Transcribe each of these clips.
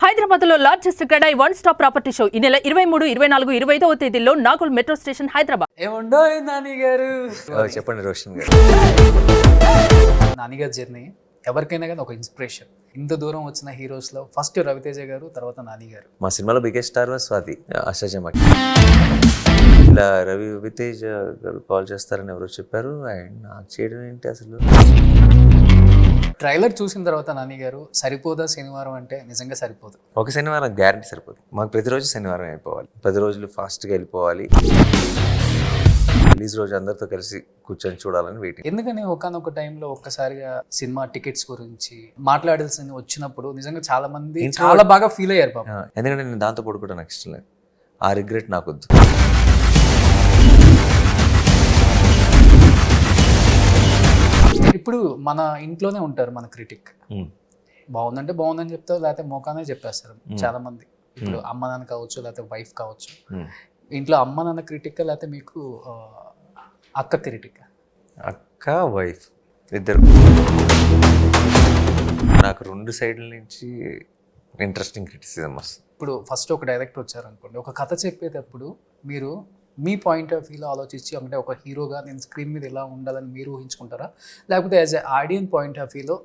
హైదరాబాద్ లో largest CREDAI one stop property show ఈ నెల 23, 24, 25వ తేదీల్లో నాగోల్ మెట్రో స్టేషన్ హైదరాబాద్. ఏముండో నాని గారు చెప్పండి రోషన్ గారు. నాని గారి జర్నీ ఎవరికైనా కానీ ఒక ఇన్స్పిరేషన్. ఇంత దూరం వచ్చిన హీరోస్ లో ఫస్ట్ రవితేజ గారు, తర్వాత నాని గారు. మా సినిమాలో బిగ్గెస్ట్ స్టార్ స్వాతి అష్టజమకి. ఇలా రవితేజ గారు కాల్ చేస్తారని ఎవరో చెప్పారు. అండ్ నాకు చేయడం ఏంటి అసలు. ట్రైలర్ చూసిన తర్వాత నాని గారు సరిపోదా శనివారం అంటే నిజంగా సరిపోదు. ఒక శనివారం గ్యారంటీ సరిపోదు. మాకు ప్రతిరోజు శనివారం అయిపోవాలి, 10 రోజులు ఫాస్ట్గా వెళ్ళిపోవాలి. రిలీజ్ రోజు అందరితో కలిసి కూర్చొని చూడాలని వెయిటింగ్. ఎందుకని ఒకనొక టైంలో ఒక్కసారిగా సినిమా టికెట్స్ గురించి మాట్లాడాల్సి వచ్చినప్పుడు నిజంగా చాలా మంది చాలా బాగా ఫీల్ అయ్యారు పాపం. ఎందుకంటే నేను దాంతో పడుకోవడం నాకు ఇష్టం లేదు. ఆ రిగ్రెట్ నాకు వద్దు. ఇప్పుడు మన ఇంట్లోనే ఉంటారు మన క్రిటిక్. బాగుందంటే బాగుందని చెప్తారు, లేకపోతే మోకానే చెప్పేస్తారు చాలా మంది. ఇప్పుడు అమ్మ నాన్న కావచ్చు, లేకపోతే వైఫ్ కావచ్చు. ఇంట్లో అమ్మ నాన్న క్రిటిక్, లేకపోతే మీకు అక్క క్రిటిక్? అక్క వైఫ్ ఇద్దరు. నాకు 2 సైడ్ల నుంచి ఇంట్రెస్టింగ్ క్రిటిసిజం వస్తుంది. ఇప్పుడు ఫస్ట్ ఒక డైరెక్టర్ వచ్చారనుకోండి, ఒక కథ చెప్పేటప్పుడు మీరు మీ పాయింట్ ఆఫ్ వ్యూలో ఆలోచించి, అంటే ఒక హీరోగా నేను స్క్రీన్ మీద ఎలా ఉండాలని మీరు ఊహించుకుంటారా, లేకపోతే as a audience point of వ్యూలో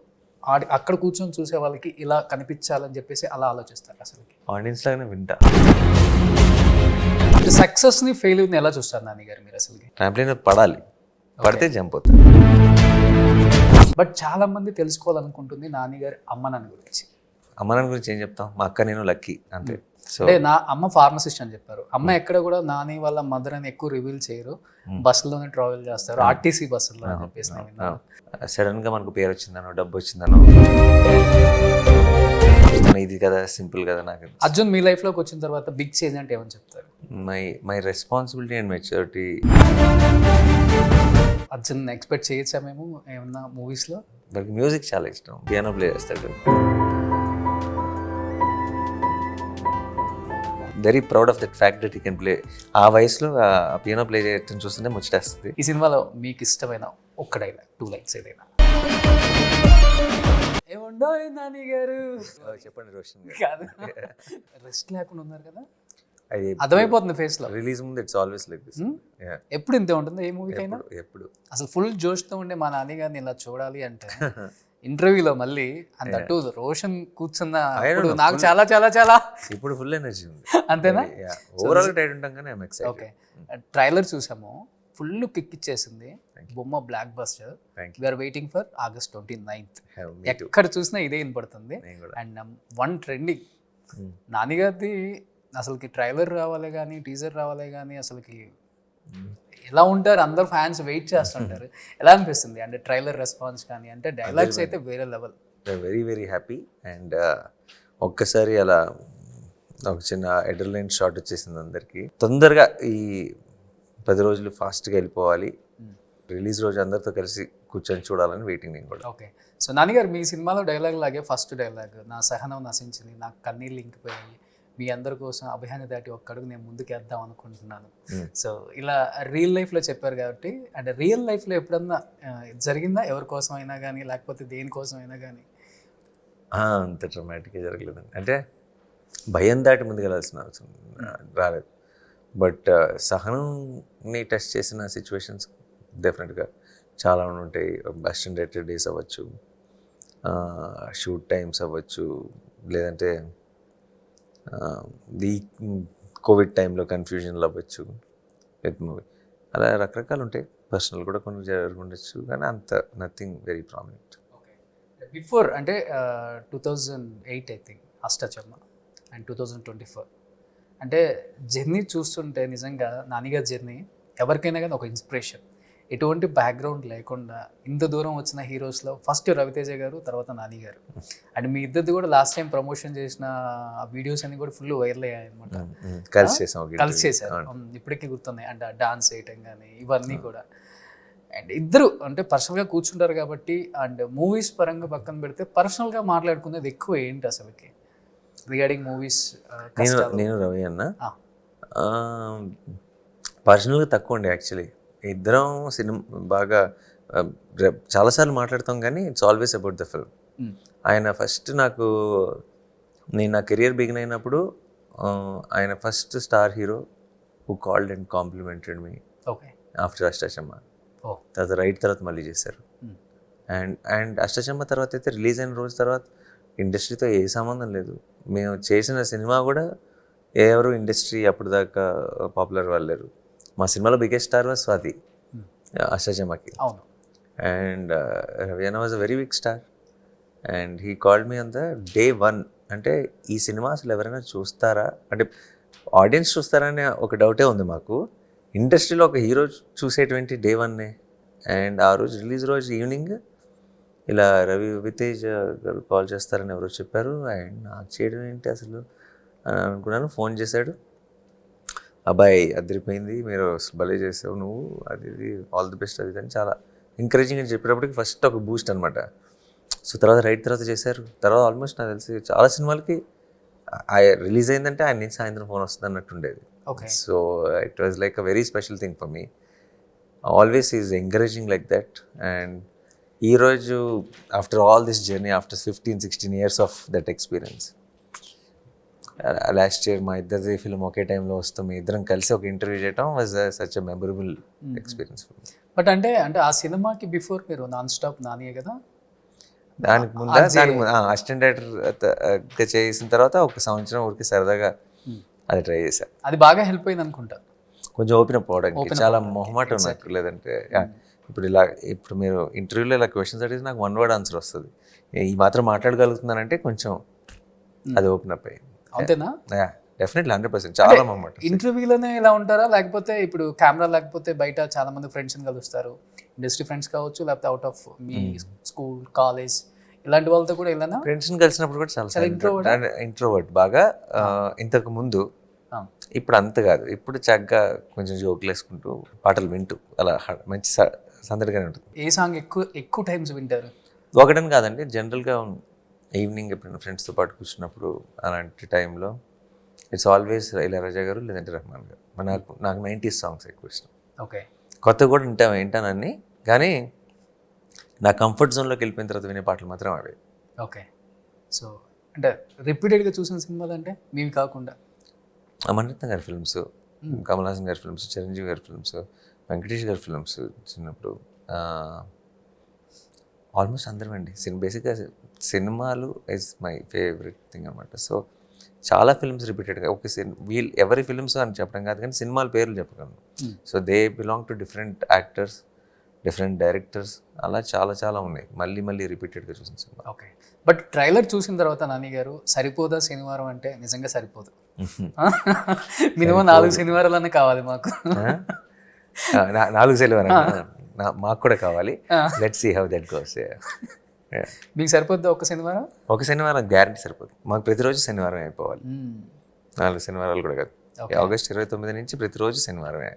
అక్కడ కూర్చొని చూసే వాళ్ళకి ఇలా కనిపించాలని చెప్పేసి అలా ఆలోచిస్తారు? అసలు ఆడియన్స్ లాగానే వింటా. సక్సెస్ని ఫెయిల్యూర్ని ఎలా చూస్తారు నాని గారు మీరు? అసలు ట్రాంప్లిన్ పడాలి, పడితే జంప్ అవుతుంది. బట్ చాలా మంది తెలుసుకోవాలనుకుంటుంది నాని గారి అమ్మ నాన్న గురించి. అమ్మ నాన్న గురించి ఏం చెప్తాం? మా అక్క నేను లక్కీ అంతే. అంటే నా అమ్మ ఫార్మసిస్ట్ అని చెప్పారు. అమ్మ ఎక్కడ కూడా నాని వాళ్ళ మదర్ అని ఎక్కువ రివీల్ చేయరు, బస్సులోనే ట్రావెల్ చేస్తారు, ఆర్టీసీ బస్సులో అని చెప్పేసి. సడన్ గా మనకు పేరు వచ్చిందనో, డబ్బు వచ్చిందనో, ఇది కదా సింపుల్ కదా. నాకు అర్జున్ మీ లైఫ్ లోకి వచ్చిన తర్వాత బిగ్ చేంజ్ అంటే ఏమని చెప్తారు? My responsibility and maturity. Arjun expect చేయొచ్చా మేము ఏమన్నా మూవీస్ లో? వాడికి మ్యూజిక్ చాలా ఇష్టం, పియానో ప్లే చేస్తాడు. Very proud of that fact that he can play. ఆ వయసులో ఆ పియానో ప్లే చేయడం చూస్తుంటే ముచ్చటేస్తుంది. ఈ సినిమాలో మీకు ఇష్టమైన ఒక్క డైలాగ్, 2 లైన్స్ ఏదైనా? ఏముండో నాని గారు చెప్పండి రోషన్ గారు. కాదు, రెస్ట్ లేకుండా ఉన్నారు కదా, అర్థమైపోతుంది ఫేస్ లో. రిలీజ్ ముందు ఇట్స్ ఆల్వేస్ లైక్ దిస్. ఎప్పుడు ఇంతే ఉంటుంది ఏ మూవీకైనా. ఎప్పుడు అసలు ఫుల్ జోష్తో ఉండే మా నాని గారిని ఇలా చూడాలి అంటే ఇంటర్వ్యూలో మళ్ళీ అంతట్టు రోషన్ కూర్చున్న నాకు చాలా చాలా చాలా ఇప్పుడు ఫుల్ ఎనర్జీ ఉంది. అంతేనా? ఓవరాల్ టైట్ ఉంటాం కానీ ఐఎమ్ ఎక్సైటెడ్. ఓకే, ట్రైలర్ చూసాము, ఫుల్ కిక్ ఇచ్చేసింది, బొమ్మ blockbuster. We're waiting for August 29th. ఎక్కడ చూసినా ఇదే వినపడుతుంది. అండ్ 1 ట్రెండింగ్ నాని గారిది. అసలుకి ట్రైలర్ రావాలి కానీ, టీజర్ రావాలి కానీ, అసలుకి ఎలా ఉంటారు అందరు ఫ్యాన్స్ వెయిట్ చేస్తుంటారు. ఎలా అనిపిస్తుంది అంటే ట్రైలర్ రెస్పాన్స్ కానీ? అంటే డైలాగ్స్ అయితే వేరే level. Very very happy. And ఒక్కసారి అలా ఒక చిన్న ఎడ్రలైన్ షాట్ వచ్చేసింది అందరికి. తొందరగా ఈ 10 రోజులు ఫాస్ట్గా వెళ్ళిపోవాలి. రిలీజ్ రోజు అందరితో కలిసి కూర్చొని చూడాలని వెయిటింగ్ నేను కూడా. ఓకే, సో నాని గారు మీ సినిమాలో డైలాగ్ లాగే ఫస్ట్ డైలాగ్, నా సహనం నశించింది, నాకు కన్నీళ్ళు ఇంకిపోయాయి, మీ అందరి కోసం అభియాన్ని దాటి ఒక్కడుగు నేను ముందుకేద్దాం అనుకుంటున్నాను. సో ఇలా రియల్ లైఫ్లో చెప్పారు కాబట్టి, అంటే రియల్ లైఫ్లో ఎప్పుడన్నా జరిగిందా ఎవరి కోసం అయినా కానీ, లేకపోతే దేనికోసం అయినా కానీ? అంత డ్రమాటిక్గా జరగలేదండి. అంటే భయం దాటి ముందుకెళ్ళాల్సిన అవసరం రాలేదు. బట్ సహనంని టెస్ట్ చేసిన సిచ్యువేషన్స్ డెఫినెట్గా చాలా ఉంటాయి. అసిస్టెంట్ డైరెక్టర్ డేస్ అవ్వచ్చు, షూట్ టైమ్స్ అవ్వచ్చు, లేదంటే ఈ కోవిడ్ టైంలో కన్ఫ్యూజన్లు అవ్వచ్చు విత్ మూవీ. అలా రకరకాలు ఉంటాయి. పర్సనల్ కూడా కొన్ని జరుగుండొచ్చు, కానీ అంత నథింగ్ వెరీ ప్రామినెంట్. బిఫోర్ అంటే 2008 ఐ థింక్ అష్టచమ్మ, అండ్ 2024 అంటే జర్నీ చూస్తుంటే నిజంగా నానిగారి జర్నీ ఎవరికైనా కానీ ఒక ఇన్స్పిరేషన్. ఎటువంటి బ్యాక్గ్రౌండ్ లేకుండా ఇంత దూరం వచ్చిన హీరోస్లో ఫస్ట్ రవితేజ గారు, తర్వాత నాని గారు. అండ్ మీ ఇద్దరిది కూడా లాస్ట్ టైం ప్రమోషన్ చేసిన వీడియోస్ అన్ని కూడా ఫుల్ వైరల్ అయ్యాయి అనమాట. కలిసి చేశారు, ఇప్పటికీ గుర్తున్నాయి. అంటే డాన్స్ చేయటం కానీ ఇవన్నీ కూడా. అండ్ ఇద్దరు అంటే పర్సనల్గా కూర్చుంటారు కాబట్టి, అండ్ మూవీస్ పరంగా పక్కన పెడితే పర్సనల్గా మాట్లాడుకునేది ఎక్కువ ఏంటి అసలుకి రిగార్డింగ్ మూవీస్? నేను రవి అన్న పర్సనల్గా తక్కువ అండి. యాక్చువల్లీ ఇద్దరం సినిమా బాగా చాలాసార్లు మాట్లాడతాం, కానీ it's always about the film. ఆయన ఫస్ట్ నాకు నేను నా కెరియర్ బిగిన్ అయినప్పుడు ఆయన first star hero who called and complimented me okay. After Ashtachamma. ఓ. తర్వాత రైట్ తర్వాత మళ్ళీ చేశారు. అండ్ అష్టాచమ్మ తర్వాత అయితే రిలీజ్ అయిన రోజు తర్వాత ఇండస్ట్రీతో ఏ సంబంధం లేదు. మేము చేసిన సినిమా కూడా ఎవరు ఇండస్ట్రీ అప్పుడు దాకా పాపులర్ వాళ్ళు లేరు. మా సినిమాలో బిగ్గెస్ట్ స్టార్ వాజ్ స్వాతి అష్టాచమ్మకి. అవును. అండ్ రవియానా was a very big star and he called me on the day 1. అంటే ఈ సినిమా అసలు ఎవరైనా చూస్తారా, అంటే ఆడియన్స్ చూస్తారా అనే ఒక డౌటే ఉంది మాకు. ఇండస్ట్రీలో ఒక హీరో చూసేటువంటి డే 1 అండ్ ఆ రోజు రిలీజ్ రోజు ఈవినింగ్ ఇలా రవి వితేజ్ గారు కాల్ చేస్తారని ఎవరో చెప్పారు. అండ్ నాకు చేయడం ఏంటి అసలు అని అనుకున్నాను. ఫోన్ చేశాడు, అబ్బాయి అదిరిపోయింది, మీరు భలే చేసావు నువ్వు, అది ఇది ఆల్ ది బెస్ట్ అది అని చాలా ఎంకరేజింగ్ అని చెప్పేటప్పటికి ఫస్ట్ ఒక బూస్ట్ అనమాట. సో తర్వాత రైట్ తర్వాత చేశారు. తర్వాత ఆల్మోస్ట్ నాకు తెలిసి చాలా సినిమాలకి రిలీజ్ అయిందంటే ఆయన నుంచి సాయంత్రం ఫోన్ వస్తుంది అన్నట్టు ఉండేది. Okay. So it was like a very special thing for me. Always is encouraging like that. And ఈరోజు after all this journey, after 15-16 years of that experience, last year మా ఇద్దరిది ఫిల్మ్ ఒకే టైంలో వస్తాం, మీ ఇద్దరం కలిసి ఒక ఇంటర్వ్యూ చేయడం was such a memorable experience. But అంటే ఆ సినిమాకి బిఫోర్ మీరు నాన్ స్టాప్ నానియే కదా? దానికి ముందు అసిస్టెంట్ డైరెక్టర్ చేసిన తర్వాత ఒక సంవత్సరం ఊరికి సరదాగా అది ట్రై చేశాను. అది బాగా హెల్ప్ అయింది అనుకుంటా. కొంచెం ఓపెన్ అప్ అవడానికి చాలా మొహమాటం నాకు. లేదంటే ఇప్పుడు మీరు ఇంటర్వ్యూలో ఇలా క్వశ్చన్స్ అడిగితే నాకు 1 word ఆన్సర్ వస్తుంది. ఈ మాత్రం మాట్లాడగలుగుతున్నానంటే కొంచెం అది ఓపెన్ అప్ అయ్యింది. అంతేనా? డెఫినెట్లీ 100% చాలా మొహమాటం. ఇంటర్వ్యూలోనే ఇలా ఉంటారా, లేకపోతే ఇప్పుడు కెమెరా లేకపోతే బయట చాలా మంది ఫ్రెండ్స్ని కలుస్తారు, ఇండస్ట్రీ ఫ్రెండ్స్ కావచ్చు, లేకపోతే out of me school college ఇలాంటి వాళ్ళతో కూడా ఇలా ఫ్రెండ్స్ని కలిసినప్పుడు కూడా చాలా ఇంట్రోవర్ట్ బాగా. ఇంతకు ముందు, ఇప్పుడు అంత కాదు. ఇప్పుడు చక్కగా కొంచెం జోకులు వేసుకుంటూ పాటలు వింటూ అలా మంచి సందడిగానే ఉంటుంది. ఏ సాంగ్ ఎక్కువ టైమ్స్ వింటారు? ఒకటని కాదండి, జనరల్గా ఈవినింగ్ ఎప్పుడైనా ఫ్రెండ్స్తో పాటు కూర్చున్నప్పుడు అలాంటి టైంలో ఇట్స్ ఆల్వేస్ ఇళయరాజా గారు లేదంటే రెహమాన్ గారు. నాకు 90s సాంగ్స్ ఎక్కువ ఇష్టం. ఓకే. కొత్తగా కూడా వింటానని, కానీ నా కంఫర్ట్ జోన్లోకి వెళ్ళిపోయిన తర్వాత వినే పాటలు మాత్రం అవే. ఓకే. సో అంటే రిపీటెడ్గా చూసిన సినిమాలు అంటే మీవి కాకుండా మణిరత్నం గారి ఫిల్మ్స్, కమల్ హాసన్ గారి ఫిల్మ్స్, చిరంజీవి గారి ఫిల్మ్స్, వెంకటేష్ గారి ఫిల్మ్స్ చిన్నప్పుడు ఆల్మోస్ట్ అందరం అండి. బేసిక్గా సినిమాలు ఇస్ మై ఫేవరెట్ థింగ్ అనమాట. సో చాలా ఫిల్మ్స్ రిపీటెడ్గా ఎవరి ఫిల్మ్స్ అని చెప్పడం కాదు, కానీ సినిమాల పేర్లు చెప్పగలను. So they belong to different actors, different directors, అలా చాలా చాలా ఉన్నాయి మళ్ళీ రిపీటెడ్గా చూసిన సినిమా. ఓకే. బట్ ట్రైలర్ చూసిన తర్వాత నాని గారు సరిపోదా శనివారం అంటే? నిజంగా సరిపోదు. మినిమం 4 శనివారాలనే కావాలి మాకు. 4 శనివారం మాకు కూడా కావాలి. Let's see how that goes. మీకు సరిపోద్దా ఒక శనివారం? ఒక శనివారం గ్యారంటీ సరిపోదు. మాకు ప్రతిరోజు శనివారం అయిపోవాలి. 4 శనివారాలు కూడా కాదు. ఆగస్ట్ 29 నుంచి ప్రతిరోజు శనివారమే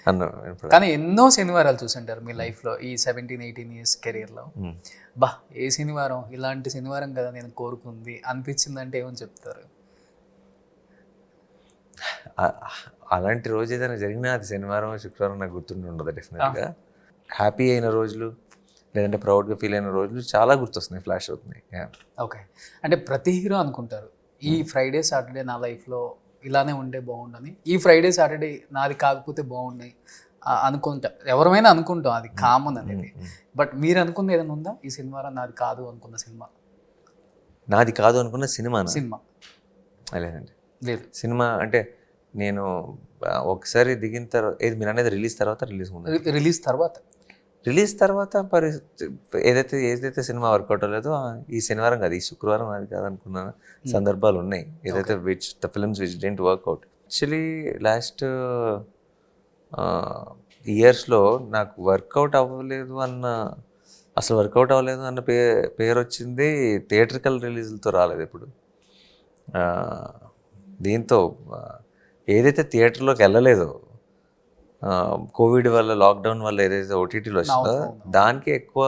అన్న. కానీ ఎన్నో శనివారాలు చూసింటారు మీ లైఫ్లో ఈ 17-18 years కెరీర్లో. బా ఏ శనివారం, ఇలాంటి శనివారం కదా నేను కోరుకుంది అనిపించిందంటే ఏమని చెప్తారు? అలాంటి రోజు ఏదైనా జరిగినా అది శనివారం శుక్రవారం నాకు గుర్తుండి ఉండదు డెఫినెట్గా. హ్యాపీ అయిన రోజులు లేదంటే ప్రౌడ్గా ఫీల్ అయిన రోజులు చాలా గుర్తొస్తున్నాయి, ఫ్లాష్ అవుతున్నాయి. ఓకే. అంటే ప్రతి హీరో అనుకుంటారు ఈ ఫ్రైడే సాటర్డే నా లైఫ్లో ఇలానే ఉంటే బాగుండని, ఈ ఫ్రైడే సాటర్డే నాది కాకపోతే బాగున్నాయి అనుకుంటా. ఎవరైనా అనుకుంటాం, అది కామన్ అనేది. బట్ మీరు అనుకున్న ఏదైనా ఉందా ఈ శనివారం నాది కాదు అనుకున్న సినిమా? నాది కాదు అనుకున్న సినిమా లేదండి. లేదు. సినిమా అంటే నేను ఒకసారి దిగిన తర్వాత, ఏది మీరు అనేది రిలీజ్ తర్వాత రిలీజ్ తర్వాత ఏదైతే సినిమా వర్కౌట్ అవ్వలేదో ఈ శనివారం కాదు ఈ శుక్రవారం అది కాదు అనుకున్న సందర్భాలు ఉన్నాయి. ఏదైతే the films which didn't work out. Actually last ఇయర్స్లో నాకు వర్కౌట్ అవ్వలేదు అన్న పేరు వచ్చింది థియేట్రికల్ రిలీజులతో రాలేదు ఎప్పుడు. దీంతో ఏదైతే థియేటర్లోకి వెళ్ళలేదో, కోవిడ్ వల్ల లాక్డౌన్ వల్ల ఏదైతే ఓటీటీలో వచ్చిందో దానికి ఎక్కువ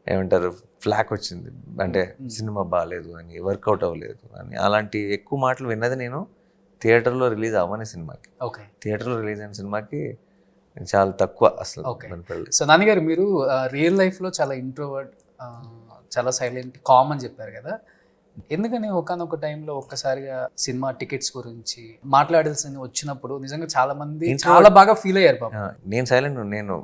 ఏమంటారు ఫ్లాక్ వచ్చింది. అంటే సినిమా బాగాలేదు అని, వర్కౌట్ అవ్వలేదు అని, అలాంటి ఎక్కువ మాటలు విన్నది నేను థియేటర్లో రిలీజ్ అవ్వని సినిమాకి. ఓకే. థియేటర్లో రిలీజ్ అయిన సినిమాకి చాలా తక్కువ అసలు. సో నాని గారు, మీరు రియల్ లైఫ్లో చాలా ఇంట్రోవర్ట్, చాలా సైలెంట్, కామ్ అని చెప్పారు కదా. ఎందుకని ఒకానొక టైంలో ఒక్కసారిగా సినిమా టికెట్స్ గురించి మాట్లాడాల్సి వచ్చినప్పుడు నిజంగా చాలా మంది చాలా బాగా ఫీల్ అయ్యారు పాపం. నేను సైలెంట్, నేను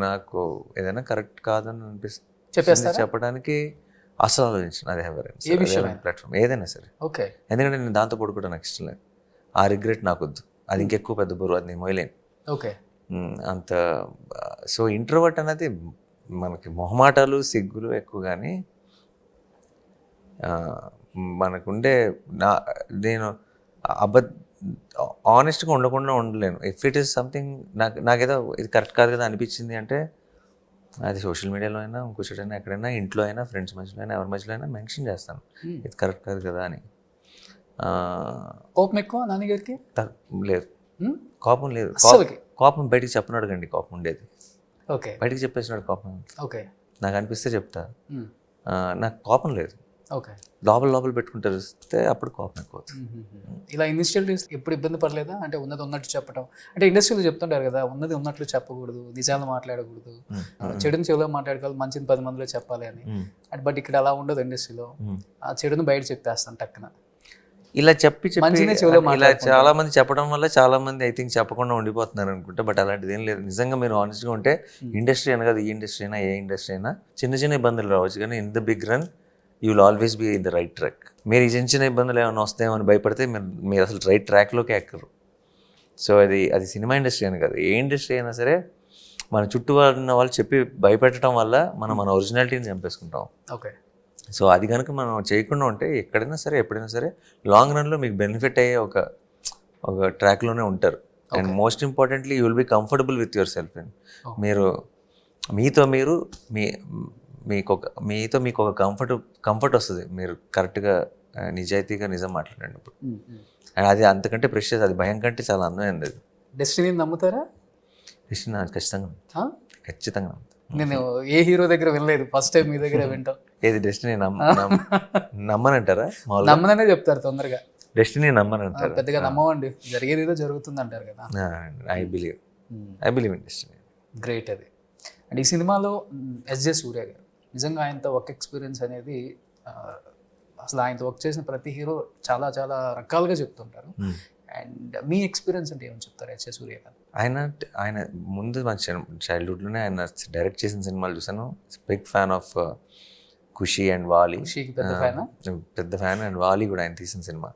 నాకు ఏదైనా కరెక్ట్ కాదని అనిపిస్తుంది చెప్పేస్తారా? చెప్పడానికి అసలు ఆలోచించిన అది ఏ విషయం ప్లాట్ఫామ్ ఏదైనా సరే. ఓకే. ఎందుకంటే నేను దాంతో పడుకోవడం నాకు ఇష్టం లేదు. ఆ రిగ్రెట్ నాకు వద్దు, అది ఇంకెక్కువ పెద్ద బరువు, అది నేను మోయలేను ఓకే. అంత. సో ఇంట్రోవర్ట్ అనేది మనకి మొహమాటాలు సిగ్గులు ఎక్కువ, కానీ మనకుండే నేను ఆనెస్ట్గా ఉండకుండా ఉండలేను. ఇఫ్ ఇట్ ఈస్ సంథింగ్ నాకేదో ఇది కరెక్ట్ కాదు కదా అనిపించింది అంటే అది సోషల్ మీడియాలో అయినా ఇంకో చోటైనా ఎక్కడైనా ఇంట్లో అయినా ఫ్రెండ్స్ మధ్యలో అయినా ఎవరి మధ్యలో అయినా మెన్షన్ చేస్తాను ఇది కరెక్ట్ కాదు కదా అని. కోపం ఎక్కువ నాన్నగారికి? లేదు, కోపం లేదు. కోపం బయటికి చెప్పను అడగండి, కోపం ఉండేది. ఓకే. బయటికి చెప్పేసినాడు కోపం. ఓకే. నాకు అనిపిస్తే చెప్తా, నాకు కోపం లేదు. ఓకే. లోపల పెట్టుకుంటారు అప్పుడు కోపం ఎక్కువ. ఇలా ఇనిషియల్ డేస్ ఎప్పుడు ఇబ్బంది పడలేదా? అంటే ఉన్నది ఉన్నట్టు చెప్పడం, అంటే ఇండస్ట్రీలో చెప్తుంటారు కదా ఉన్నది ఉన్నట్లు చెప్పకూడదు, నిజాలు మాట్లాడకూడదు, చెడుని చెవులో మాట్లాడుకోవాలి, మంచిని 10 మందిలో చెప్పాలి అని. బట్ ఇక్కడ అలా ఉండదు ఇండస్ట్రీలో. ఆ చెడుని బయట చెప్పేస్తాను టక్కున. ఇలా చెప్పి ఇలా చాలా మంది చెప్పడం వల్ల చాలా మంది ఐ థింక్ చెప్పకుండా ఉండిపోతున్నారు అనుకుంటా. బట్ అలాంటిది ఏం లేదు. నిజంగా మీరు ఆనెస్ట్గా ఉంటే ఇండస్ట్రీ అని కాదు, ఈ ఇండస్ట్రీ అయినా ఏ ఇండస్ట్రీ అయినా చిన్న ఇబ్బందులు రావచ్చు, కానీ in the big run you will always be in the right track. మీరు ఈ చిన్న ఇబ్బందులు ఏమైనా వస్తాయేమని భయపడితే మీరు అసలు రైట్ ట్రాక్లోకి ఎక్కరు. సో అది సినిమా ఇండస్ట్రీ అని కాదు, ఏ ఇండస్ట్రీ అయినా సరే మన చుట్టూ ఉన్న వాళ్ళు చెప్పి భయపెట్టడం వల్ల మన ఒరిజినాలిటీని చంపేసుకుంటాం. ఓకే. సో అది కనుక మనం చేయకుండా ఉంటే ఎక్కడైనా సరే ఎప్పుడైనా సరే లాంగ్ రన్లో మీకు బెనిఫిట్ అయ్యే ఒక ట్రాక్లోనే ఉంటారు. And most importantly you will be comfortable with yourself. And మీరు మీకు ఒక కంఫర్ట్ వస్తుంది మీరు కరెక్ట్గా నిజాయితీగా నిజం మాట్లాడినప్పుడు. అండ్ అది అంతకంటే ప్రెషియస్, అది భయం కంటే చాలా అందమైనది. అది డెస్టినీ నమ్ముతారా? డెస్టినీ ఖచ్చితంగా నేను ఏ హీరో దగ్గర వినలేదు, ఫస్ట్ టైం మీ దగ్గర వింటాం. ఏది డెస్టినీ నమ్మనంటారా? నమ్మననే చెప్తారు తొందరగా. డెస్టినీ నమ్మనంటారు, పెద్దగా నమ్మవండి, జరిగేది ఏదో జరుగుతుంది అంటారు కదా. I believe in destiny. Great. అది అండ్ ఈ సినిమాలో ఎస్జే సూర్య గారు నిజంగా ఆయనతో వర్క్ ఎక్స్పీరియన్స్ అనేది అసలు ఆయనతో వర్క్ చేసిన ప్రతి హీరో చాలా చాలా రకాలుగా చెప్తుంటారు. అండ్ మీ ఎక్స్పీరియన్స్ అంటే ఏమని చెప్తారు ఎస్జే సూర్య గారు? ఆయన ముందు మా చైల్డ్హుడ్లోనే ఆయన డైరెక్ట్ చేసిన సినిమాలు చూసాను. Big fan of Kushi and Vaali. పెద్ద ఫ్యాన్. అండ్ వాలి కూడా ఆయన తీసిన సినిమా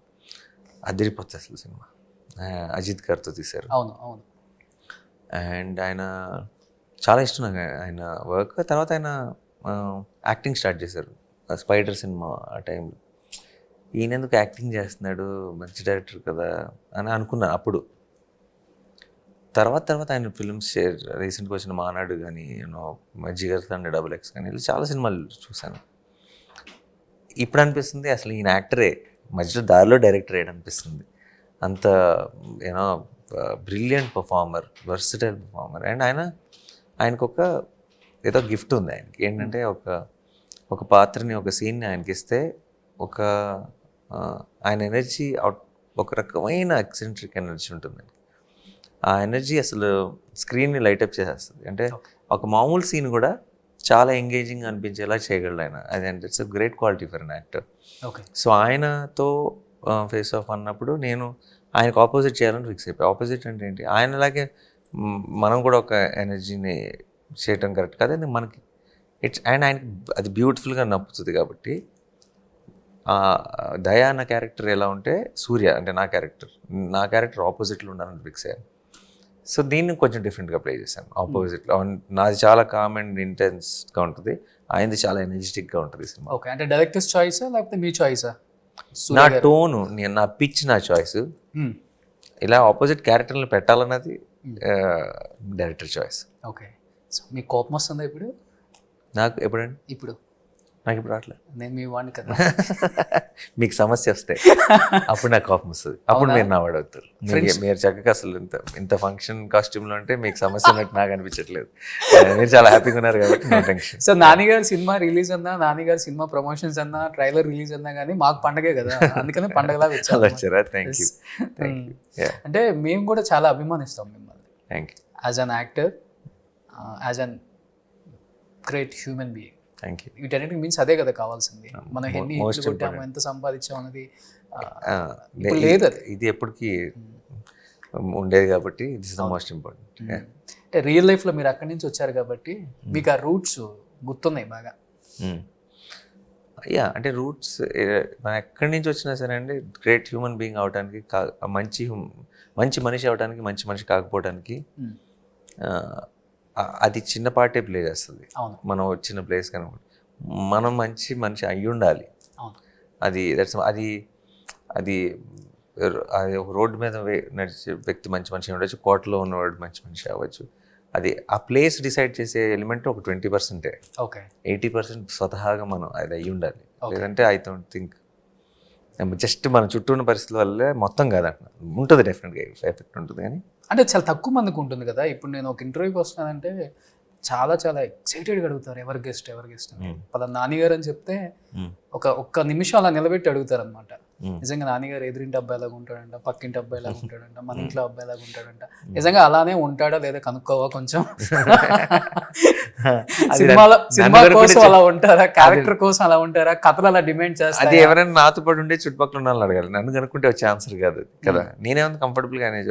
అదిరిపోతుంది అసలు సినిమా. అజిత్ గారితో తీశారు. అవును. అండ్ ఆయన చాలా ఇష్టం నాకు ఆయన వర్క్. తర్వాత ఆయన యాక్టింగ్ స్టార్ట్ చేశారు, స్పైడర్ సినిమా. ఆ టైంలో ఈయన ఎందుకు యాక్టింగ్ చేస్తున్నాడు, మంచి డైరెక్టర్ కదా అని అనుకున్నాను అప్పుడు. తర్వాత ఆయన ఫిల్మ్స్ రీసెంట్గా వచ్చిన మానాడు కానీ జిగర్ తండ్రి XX కానీ ఇలా చాలా సినిమాలు చూశాను. ఇప్పుడు అనిపిస్తుంది అసలు ఈయన యాక్టరే, మధ్యలో దారిలో డైరెక్టర్ అనిపిస్తుంది. అంత brilliant performer, versatile performer. And ఆయనకు ఏదో గిఫ్ట్ ఉంది ఆయనకి. ఏంటంటే ఒక పాత్రని, ఒక సీన్ని ఆయనకి ఇస్తే ఆయన ఎనర్జీ ఒక రకమైన ఎక్సెంట్రిక్ ఎనర్జీ ఉంటుంది. ఆ ఎనర్జీ అసలు స్క్రీన్ని లైటప్ చేసేస్తుంది. అంటే ఒక మామూలు సీన్ కూడా చాలా ఎంగేజింగ్ అనిపించేలా చేయగలడు ఆయన. అది అంటే it's great quality for an actor. So ఆయనతో ఫేస్ ఆఫ్ అన్నప్పుడు నేను ఆయనకు ఆపోజిట్ చేయాలని ఫిక్స్ అయిపోయి. ఆపోజిట్ అంటే ఏంటి, ఆయనలాగే మనం కూడా ఒక ఎనర్జీని చేయటం కరెక్ట్ కాదు. అది మనకి ఆయనకి అది బ్యూటిఫుల్గా నప్పుతుంది. కాబట్టి దయా అన్న క్యారెక్టర్ ఎలా ఉంటే సూర్య అంటే నా క్యారెక్టర్ ఆపోజిట్లో ఉండాలని ఫిక్స్ అయ్యాను. సో దీన్ని కొంచెం డిఫరెంట్గా ప్లే చేశాను. ఆపోజిట్లో నాది చాలా కామ్ అండ్ ఇంటెన్స్గా ఉంటుంది, ఆయనది చాలా ఎనర్జెటిక్గా ఉంటుంది సినిమా. ఓకే. అంటే డైరెక్టర్స్ చాయిసా లేకపోతే మీ చాయిసా? నా టోను, నా పిచ్ నా చాయిస్. ఇలా ఆపోజిట్ క్యారెక్టర్ని పెట్టాలన్నది డైరెక్టర్ చాయిస్. ఓకే. సో మీకు కోపం వస్తుందా ఇప్పుడు? నాకు ఎప్పుడండి? ఇప్పుడు నాకు ఇప్పుడు రావట్లేదు. నేను మీ వాడిని కదా. మీకు సమస్య వస్తే అప్పుడు నాకు కోపం వస్తుంది, అప్పుడు మీరు నా వాడు అవుతారు. మీరు చక్కగా అసలు ఇంత ఫంక్షన్ కాస్ట్యూమ్లో అంటే మీకు సమస్య ఉన్నట్టు నాకు అనిపించట్లేదు. మీరు చాలా హ్యాపీగా ఉన్నారు కాబట్టి నో టెన్షన్. సో నాన్నగారు సినిమా రిలీజ్ అన్నా, నాన్నగారు సినిమా ప్రమోషన్స్ అన్నా, ట్రైలర్ రిలీజ్ అన్నా కానీ మాకు పండగే కదా, అందుకనే పండగలా వచ్చారా? Thank you. అంటే మేము కూడా చాలా అభిమానిస్తాం మిమ్మల్ని. Thank you. As an actor, as an great human being. Thank you. వీటన్నిటికి మీన్స్ అదే కదా కావాల్సింది. మనం ఎన్ని most హిట్లు కొట్టాము, important. ఎంత సంపాదించాము అనేది ఇప్పుడు లేదు అది. ఇది ఎప్పటికీ ఉండేది కాబట్టి this is the most important. అంటే రియల్ లైఫ్లో మీరు అక్కడి నుంచి వచ్చారు కాబట్టి మీకు ఆ రూట్స్ గుర్తున్నాయి బాగా. యా, అంటే రూట్స్ మనం ఎక్కడి నుంచి వచ్చినా సరే అండి, గ్రేట్ హ్యూమన్ బీయింగ్ అవడానికి, మంచి మనిషి అవడానికి, మంచి మనిషి కాకపోవడానికి అది చిన్నపాటే ప్లే చేస్తుంది. అవును. మనం వచ్చిన ప్లేస్ కనుక మనం మంచి మనిషి అయి ఉండాలి. అవును. అది అది అది ఒక రోడ్డు మీద నడిచే వ్యక్తి మంచి మనిషి ఉండొచ్చు, కోటలో ఉన్నవాడు మంచి మనిషి అవ్వచ్చు. అది ఆ ప్లేస్ డిసైడ్ చేసే ఎలిమెంట్ ఒక 20%. ఓకే. 80% స్వతహాగా మనం అది అయ్యి ఉండాలి. లేదంటే ఐ డోంట్ థింక్ జస్ట్ మన చుట్టూ ఉన్న పరిస్థితుల వల్లే మొత్తం కాదంట ఉంటుంది, డెఫినెట్గా ఎఫెక్ట్ ఉంటుంది. కానీ అంటే చాలా తక్కువ మందికి ఉంటుంది కదా. ఇప్పుడు నేను ఒక ఇంటర్వ్యూకి వస్తున్నానంటే చాలా చాలా ఎక్సైటెడ్గా అడుగుతారు, ఎవరు గెస్ట్ పలా నానిగారు అని చెప్తే ఒక్క నిమిషం అలా నిలబెట్టి అడుగుతారు అనమాట. నిజంగా నానిగారు ఎదురింటి అబ్బాయి లాగా ఉంటాడంట, పక్కింటి అబ్బాయి లాగా ఉంటాడంట, మన ఇంట్లో అబ్బాయి లాగా ఉంటాడంట. నిజంగా అలానే ఉంటాడా లేదా కనుక్కోవా కొంచెం. సినిమా కోసం అలా ఉంటారా, క్యారెక్టర్ కోసం అలా ఉంటారా, కథలు అలా డిమాండ్ చేస్తారు? అది ఎవరైనా నాతో పాటు ఉండే చుట్టుపక్కల ఉన్న వాళ్ళు అడగాలి, నన్ను కనుక్కుంటే వచ్చే ఆన్సర్ కాదు కదా. నేనేమన్నా కంఫర్టబుల్గానే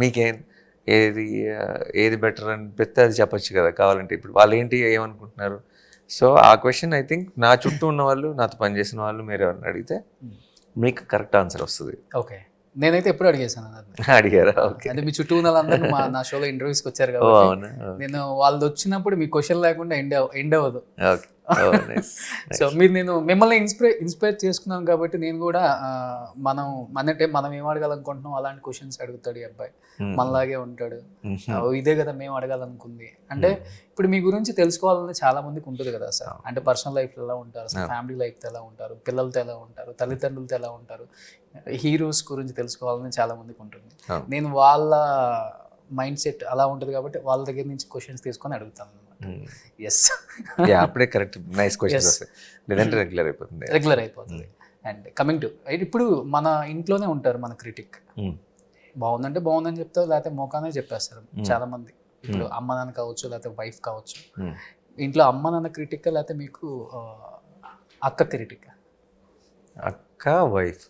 మీకేం ఏది బెటర్ అనిపిస్తే అది చెప్పచ్చు కదా కావాలంటే. ఇప్పుడు వాళ్ళు ఏంటి ఏమనుకుంటున్నారు? సో ఆ క్వశ్చన్ ఐ థింక్ నా చుట్టూ ఉన్న వాళ్ళు, నాతో పనిచేసిన వాళ్ళు మీరు ఎవరిని అడిగితే మీకు కరెక్ట్ ఆన్సర్ వస్తుంది. ఓకే. నేనైతే ఎప్పుడు అడిగేసాను. అడిగారా? ఓకే. అంటే మీ చుట్టూ ఉన్న వాళ్ళందరూ నా షోలో ఇంటర్వ్యూస్కి వచ్చారు కాబట్టి నేను వాళ్ళు వచ్చినప్పుడు మీ క్వశ్చన్ లేకుండా ఎండ్ అవ్వదు. సో మీరు నేను మిమ్మల్ని ఇన్స్పైర్ చేసుకున్నాం కాబట్టి నేను కూడా మనం ఏం అడగాలనుకుంటున్నాం అలాంటి క్వశ్చన్స్ అడుగుతాడు ఈ అబ్బాయి, మనలాగే ఉంటాడు, ఇదే కదా మేము అడగాలనుకుంది. అంటే ఇప్పుడు మీ గురించి తెలుసుకోవాలని చాలా మందికి ఉంటుంది కదా సార్. అంటే పర్సనల్ లైఫ్లో ఎలా ఉంటారు, ఫ్యామిలీ లైఫ్తో ఎలా ఉంటారు, పిల్లలతో ఎలా ఉంటారు, తల్లిదండ్రులతో ఎలా ఉంటారు, హీరోస్ గురించి తెలుసుకోవాలని చాలా మందికి ఉంటుంది. నేను వాళ్ళ మైండ్ సెట్ అలా ఉంటుంది కాబట్టి వాళ్ళ దగ్గర నుంచి క్వశ్చన్స్ తీసుకొని అడుగుతాను అనమాట. ఎస్, అప్పుడే కరెక్ట్ నైస్ క్వశ్చన్స్ వస్తాయి, లేదంటే రెగ్యులర్ అయిపోతుంది. అండ్ కమింగ్ టు ఇప్పుడు మన ఇంట్లోనే ఉంటారు మన క్రిటిక్. బాగుందంటే బాగుందని చెప్తారు, లేకపోతే మోకానే చెప్పేస్తారు చాలా మంది. ఇప్పుడు అమ్మ నాన్న కావచ్చు, లేకపోతే వైఫ్ కావచ్చు. ఇంట్లో అమ్మ నాన్న క్రిటిక్, లేకపోతే మీకు అక్క క్రిటిక్? అక్క వైఫ్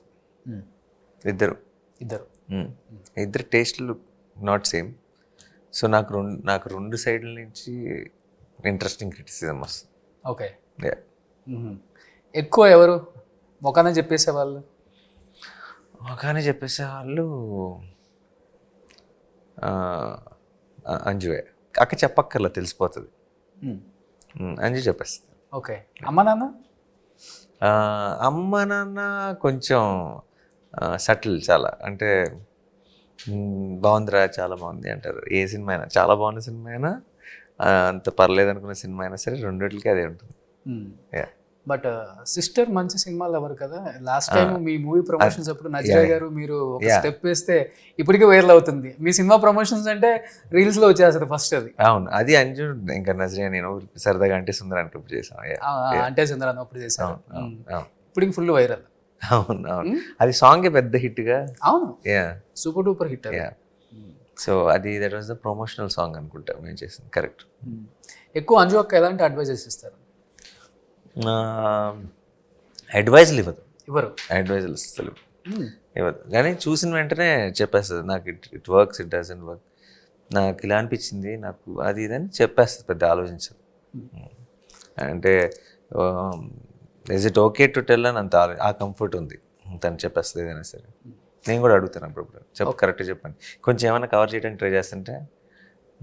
ఇద్దరు టేస్ట్లు నాట్ సేమ్. సో నాకు రెండు సైడ్ల నుంచి ఇంట్రెస్టింగ్ క్రిటిసిజం వస్తుంది. ఓకే. ఎక్కువ ఎవరు మొఖానే చెప్పేసేవాళ్ళు? అంజువే. అక్క చెప్పక్కర్లా, తెలిసిపోతుంది. అంజు చెప్పేస్తుంది. ఓకే. అమ్మ నాన్న కొంచెం సటిల్ చాలా. అంటే బాగుందిరా, చాలా బాగుంది అంటారు. ఏ సినిమా అయినా, చాలా బాగున్న సినిమా అయినా, అంత పర్లేదు అనుకున్న సినిమా అయినా సరే, రెండిటికి అదే ఉంటుంది. బట్ సిస్టర్ మంచి సినిమాలు ఎవరు కదా. లాస్ట్ టైం మీ మూవీ ప్రమోషన్స్ అప్పుడు నజ్రియా గారు మీరు స్టెప్ వేస్తే ఇప్పటికీ వైరల్ అవుతుంది. మీ సినిమా ప్రమోషన్స్ అంటే రీల్స్ లో వచ్చేస్తుంది ఫస్ట్ అది. అవును, అది అంజు ఇంకా నజ్రియా నేను సరదాగా అంటే సుందరాన్ని అప్పుడు చేసాం. అంటే సుందరాన్ని అప్పుడు చేసాను, ఇప్పటికి ఫుల్ వైరల్. అవును, అది సాంగ్ పెద్ద హిట్ గా. అవును, సూపర్ డూపర్ హిట్. సో అది that was the promotional song అనుకుంటా మేము చేసింది. కరెక్ట్. ఎక్కువ అంజు అక్క ఎలాంటి అడ్వైజెస్ ఇస్తారు? అడ్వైజులు ఇవ్వరు, కానీ చూసిన వెంటనే చెప్పేస్తుంది నాకు it works, it doesn't work, నాకు ఇలా అనిపించింది, నాకు అది ఇదని చెప్పేస్తుంది, పెద్ద ఆలోచించదు. అంటే is it okay to tell అని అంత ఆ కంఫర్ట్ ఉంది, తను చెప్పేస్తుంది ఏదైనా సరే. నేను కూడా అడుగుతాను అప్పుడు కరెక్ట్గా చెప్పండి, కొంచెం ఏమైనా కవర్ చేయడానికి ట్రై చేస్తుంటే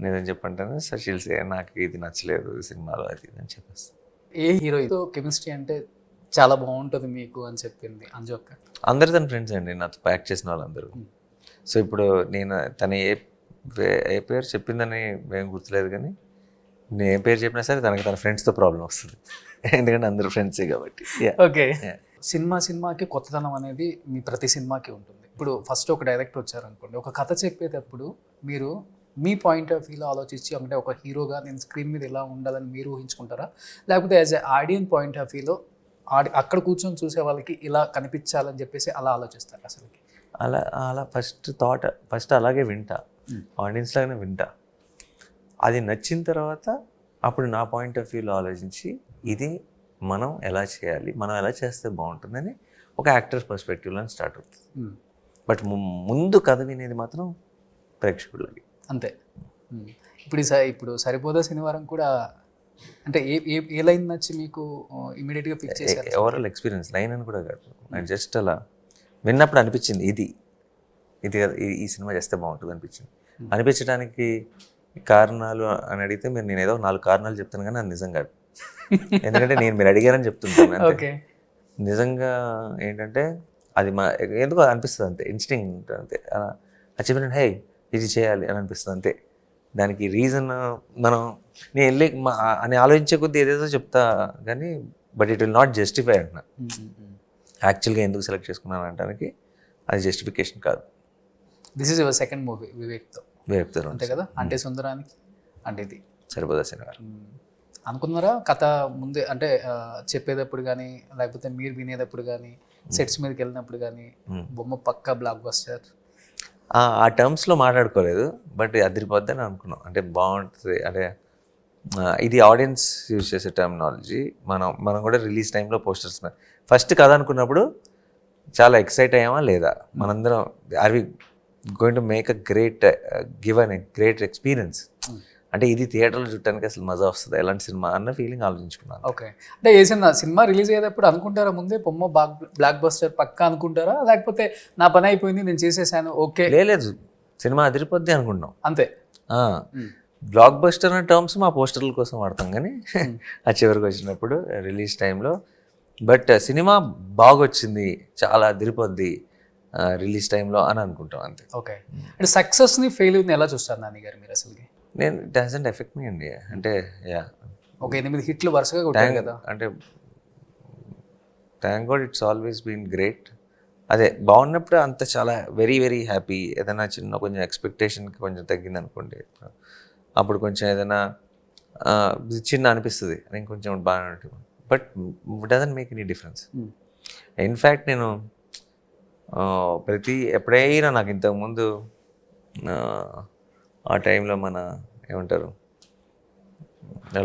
నేనేం చెప్పంటాను, సార్ షీల్సే నాకు ఇది నచ్చలేదు సినిమాలో, అది ఇది అని చెప్పేస్తాను. ఏ హీరోతో కెమిస్ట్రీ అంటే చాలా బాగుంటుంది మీకు అని చెప్పింది అంజు అక్క? అందరు తన ఫ్రెండ్స్ అండి, నాతో ప్యాక్ చేసిన వాళ్ళందరూ. సో ఇప్పుడు నేను తను ఏ పేరు చెప్పిందని మేము గుర్తులేదు, కానీ నేను ఏ పేరు చెప్పినా సరే తనకి తన ఫ్రెండ్స్తో ప్రాబ్లం వస్తుంది, ఎందుకంటే అందరూ ఫ్రెండ్సే కాబట్టి. ఓకే. సినిమాకి కొత్తదనం అనేది మీ ప్రతి సినిమాకి ఉంటుంది. ఇప్పుడు ఫస్ట్ ఒక డైరెక్టర్ వచ్చారనుకోండి, ఒక కథ చెప్పేటప్పుడు మీరు మీ పాయింట్ ఆఫ్ వ్యూలో ఆలోచించి, అంటే ఒక హీరోగా నేను స్క్రీన్ మీద ఎలా ఉండాలని మీరు ఊహించుకుంటారా, లేకపోతే as a audience point of వ్యూలో అక్కడ కూర్చొని చూసే వాళ్ళకి ఇలా కనిపించాలని చెప్పేసి అలా ఆలోచిస్తారు? అసలుకి అలా ఫస్ట్ అలాగే వింటా, ఆడియన్స్ లాగానే వింటా. అది నచ్చిన తర్వాత అప్పుడు నా పాయింట్ ఆఫ్ వ్యూలో ఆలోచించి ఇది మనం ఎలా చేయాలి, మనం ఎలా చేస్తే బాగుంటుందని ఒక యాక్టర్ పర్స్పెక్టివ్లో స్టార్ట్ అవుతుంది. బట్ ముందు కథ వినేది మాత్రం ప్రేక్షకులకి అంతే. ఇప్పుడు సరిపోదా శనివారం కూడా అంటే ఏ లైన్ నచ్చి మీకు ఇమీడియట్గా పిక్ చేశారు? ఓవరాల్ ఎక్స్పీరియన్స్ లైన్ అని కూడా కాదు, నాకు జస్ట్ అలా విన్నప్పుడు అనిపించింది ఇది కదా ఈ సినిమా చేస్తే బాగుంటుంది అనిపించింది. అనిపించడానికి కారణాలు అని అడిగితే నేను ఏదో 4 కారణాలు చెప్తాను కానీ అది నిజం కాదు. ఎందుకంటే మీరు అడిగారని చెప్తుంటాను. ఓకే. నిజంగా ఏంటంటే అది ఎందుకో అనిపిస్తుంది అంతే, ఇన్స్టింక్ట్ అంతే. అది చెప్పిన హే ఇది చేయాలి అని అనిపిస్తుంది అంతే. దానికి రీజన్ నేను వెళ్ళి అని ఆలోచించే కొద్దీ ఏదేదో చెప్తా కానీ but it will not justify అంటున్నా. యాక్చువల్గా ఎందుకు సెలెక్ట్ చేసుకున్నాను అనడానికి అది జస్టిఫికేషన్ కాదు. This is your second movie వివేక్తో అంతే కదా? అంటే సుందరానికి అంటే ఇది సరిపోదా శనివారం అనుకున్నారా కథ ముందే? అంటే చెప్పేటప్పుడు కానీ లేకపోతే మీరు వినేటప్పుడు కానీ సెట్స్ మీదకి వెళ్ళినప్పుడు కానీ బొమ్మ పక్కా బ్లాక్ బస్టర్ ఆ టర్మ్స్లో మాట్లాడుకోలేదు, బట్ అదిరిపోద్దని అనుకున్నాం. అంటే బాగుంటుంది, అంటే ఇది ఆడియన్స్ యూజ్ చేసే టర్మినాలజీ. మనం కూడా రిలీజ్ టైంలో పోస్టర్స్ ఫస్ట్ కథ అనుకున్నప్పుడు చాలా ఎక్సైట్ అయ్యామా లేదా, మనందరం are we going to make a great experience, అంటే ఇది థియేటర్లో చూడటానికి అసలు మజా వస్తుంది ఎలాంటి సినిమా అన్న ఫీలింగ్ ఆలోచించుకున్నాను. ఓకే. అంటే ఏ సినిమా రిలీజ్ అయ్యేటప్పుడు అనుకుంటారా ముందే బొమ్మ బ్లాక్ బస్టర్ పక్కా అనుకుంటారా, లేకపోతే నా పని అయిపోయింది నేను చేసేసాను ఓకే? లేదు, సినిమా అదిరిపోద్ది అనుకుంటాం అంతే. బ్లాక్ బస్టర్ అనే టర్మ్స్ మా పోస్టర్ల కోసం వాడతాం కానీ ఆ చివరికి వచ్చినప్పుడు రిలీజ్ టైంలో బట్ సినిమా బాగొచ్చింది చాలా అదిరిపోద్ది రిలీజ్ టైంలో అని అనుకుంటాం అంతే. ఓకే. అంటే సక్సెస్ని ఫెయిల్యూర్ని ఎలా చూస్తారు నాని గారు మీరు అసలుకి? నేను డజంట్ ఎఫెక్ట్ మీ అండి, అంటే ఒక 8 హిట్లు వరుసగా కొట్టారు కదా, అంటే thank God it's always been great. అదే బాగున్నప్పుడు అంత చాలా వెరీ వెరీ హ్యాపీ. ఏదైనా కొంచెం ఎక్స్పెక్టేషన్కి కొంచెం తగ్గింది అనుకోండి, అప్పుడు కొంచెం ఏదైనా చిన్న అనిపిస్తుంది ఇంకొంచెం బాగా ఉంటుంది, but doesn't make any difference. In fact నేను ఎప్పుడైనా నాకు ఇంతకుముందు ఆ టైంలో ఏమంటారు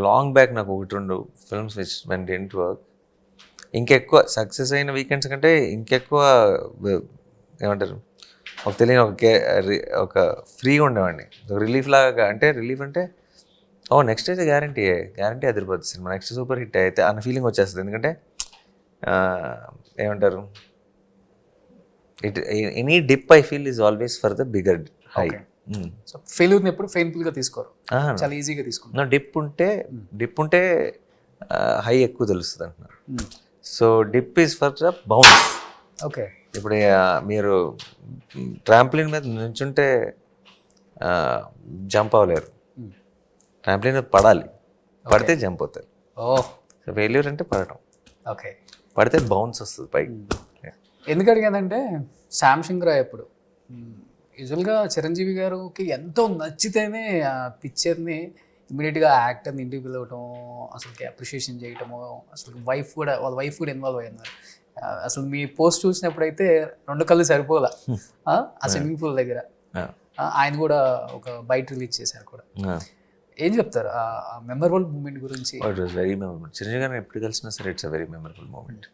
లాంగ్ బ్యాక్ నాకు 1-2 films which when didn't work, ఇంకెక్కువ సక్సెస్ అయిన వీకెండ్స్ కంటే ఇంకెక్కువ ఏమంటారు ఒక తెలియని ఒక ఫ్రీగా ఉండేవాడిని, రిలీఫ్ లాగా. అంటే రిలీఫ్ అంటే నెక్స్ట్ అయితే గ్యారంటీ అదిరిపోతుంది సినిమా, నెక్స్ట్ సూపర్ హిట్ అయితే అన్న ఫీలింగ్ వచ్చేస్తుంది. ఎందుకంటే ఏమంటారు any dip I feel is always for the bigger high. So ఫెయిల్యూర్ని ఎప్పుడు పెయిన్ఫుల్గా తీసుకోరు, చాలా ఈజీగా తీసుకుంటారు. డిప్ ఉంటే హై ఎక్కువ తెలుస్తుంది అంటున్నారు. So dip is for the bounce. Okay. ఇప్పుడు మీరు ట్రాంప్లిన్ మీద నుంచుంటే జంప్ అవ్వలేరు, ట్రాంప్లిన్ మీద పడాలి, పడితే జంప్ అవుతారు. సో ఫెయిల్యూర్ అంటే పడటం, ఓకే, పడితే బౌన్స్ వస్తుంది పైకి. ఎందుకు అడిగానంటే శాంసంగ్ రాయ్ అప్పుడు యూజువల్గా చిరంజీవి గారికి ఎంతో నచ్చితేనే ఆ పిక్చర్ని ఇమీడియట్గా యాక్టర్ని ఇంటికి పిలవటం, అసలుకి అప్రిషియేషన్ చేయటము, అసలు వాళ్ళ వైఫ్ కూడా ఇన్వాల్వ్ అయ్యారు. అసలు మీ పోస్ట్ చూసినప్పుడైతే 2 కళ్ళు సరిపోలా ఆ స్విమ్మింగ్ పూల్ దగ్గర. ఆయన కూడా ఒక బయట రిలీజ్ చేశారు కూడా. ఏం చెప్తారు ఆ మెమరబుల్ మూమెంట్ గురించి? It was very memorable. Chiranjeevi గారిని ఎప్పుడు కలిసినా సరే it's a very memorable moment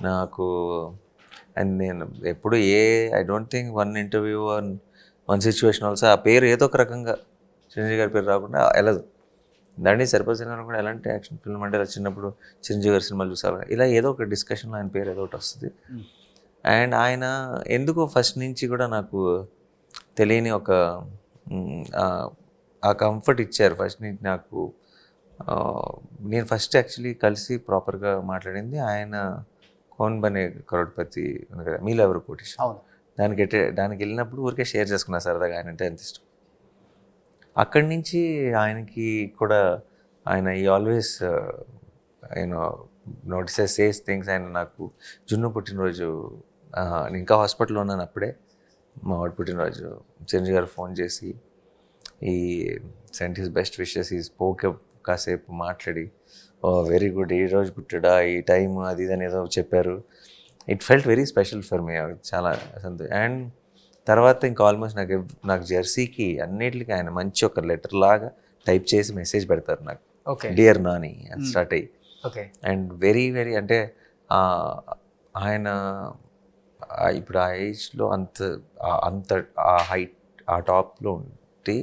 నాకు. అండ్ నేను ఎప్పుడు I don't think one interview one situation also ఆ పేరు ఏదో ఒక రకంగా చిరంజీవి గారి పేరు రాకుండా వెళ్ళదు. దాన్ని సరిపోతున్నారు కూడా ఎలాంటి యాక్షన్ ఫిల్మ్ అంటే చిన్నప్పుడు చిరంజీవి గారి సినిమాలు చూసారు, ఇలా ఏదో ఒక డిస్కషన్లో ఆయన పేరు ఏదో ఒకటి వస్తుంది. అండ్ ఆయన ఎందుకు ఫస్ట్ నుంచి కూడా నాకు తెలియని ఒక ఆ కంఫర్ట్ ఇచ్చారు ఫస్ట్ నుంచి నాకు. నేను ఫస్ట్ యాక్చువల్లీ కలిసి ప్రాపర్గా మాట్లాడింది ఆయన కౌన్ బనే కరోడ్పతి మీలో ఎవరు కోటేశ్వర, దానికి వెళ్ళినప్పుడు ఊరికే షేర్ చేసుకున్నా సరదాగా, ఆయన అంటే ఎంత ఇష్టం. అక్కడి నుంచి ఆయనకి కూడా ఆయన ఈ ఆల్వేస్ నోటీసెస్ సేస్ థింగ్స్. ఆయన నాకు జున్ను పుట్టినరోజు ఇంకా హాస్పిటల్లో ఉన్నాను అప్పుడే, మా వాడు పుట్టినరోజు చిరంజీవి గారు ఫోన్ చేసి ఈ సెంట్ హిస్ బెస్ట్ విషెస్, ఈ స్పోక్ కాసేపు మాట్లాడి వెరీ గుడ్, ఈ రోజు పుట్టాడా, ఈ టైం అది ఇది అని ఏదో చెప్పారు. It felt very special for మీ, చాలా సంతోషం. అండ్ తర్వాత ఇంకా ఆల్మోస్ట్ నాకు జెర్సీకి అన్నిటికీ ఆయన మంచి ఒక లెటర్ లాగా టైప్ చేసి మెసేజ్ పెడతారు నాకు, డియర్ నాని అని స్టార్ట్ అయ్యి. ఓకే. అండ్ వెరీ వెరీ అంటే ఆయన ఇప్పుడు ఆ ఏజ్లో అంత ఆ హైట్ ఆ టాప్లో ఉండి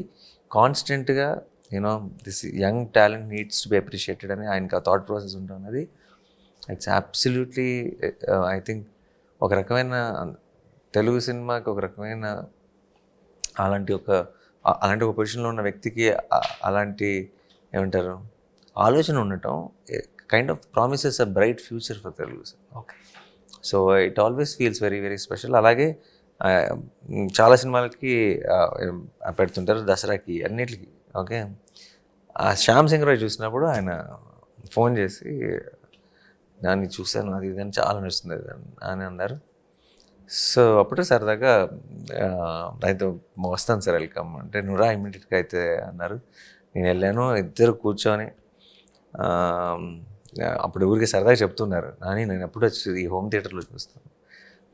కాన్స్టెంట్గా you know this young talent needs to be appreciated అని ఆయనకి ఆ థాట్ ప్రాసెస్ ఉంటుంది. ఇట్స్ అబ్సల్యూట్లీ ఐ థింక్ ఒక రకమైన తెలుగు సినిమాకి ఒక రకమైన అలాంటి ఒక పొజిషన్లో ఉన్న వ్యక్తికి అలాంటి ఏమంటారు ఆలోచన ఉండటం kind of promises a bright future for Telugu cinema. Okay. So it always feels very very special. అలాగే చాలా సినిమాలకి పెడుతుంటారు, దసరాకి అన్నిటికీ. ఓకే, ఆ శ్యామ్ సింగ్ రాయ్ చూసినప్పుడు ఆయన ఫోన్ చేసి దాన్ని చూశాను, అది ఇదని చాలా నడుస్తుంది అని అన్నారు. సో అప్పుడు సరదాగా అయితే వస్తాను సార్ వెల్కమ్ అంటే నువ్వురా ఇమ్మీడియట్గా అయితే అన్నారు. నేను వెళ్ళాను, ఇద్దరు కూర్చొని అప్పుడు ఊరికి సరదాగా చెప్తున్నారు, నాని నేను ఎప్పుడు వచ్చి ఈ హోమ్ థియేటర్లో చూస్తాను,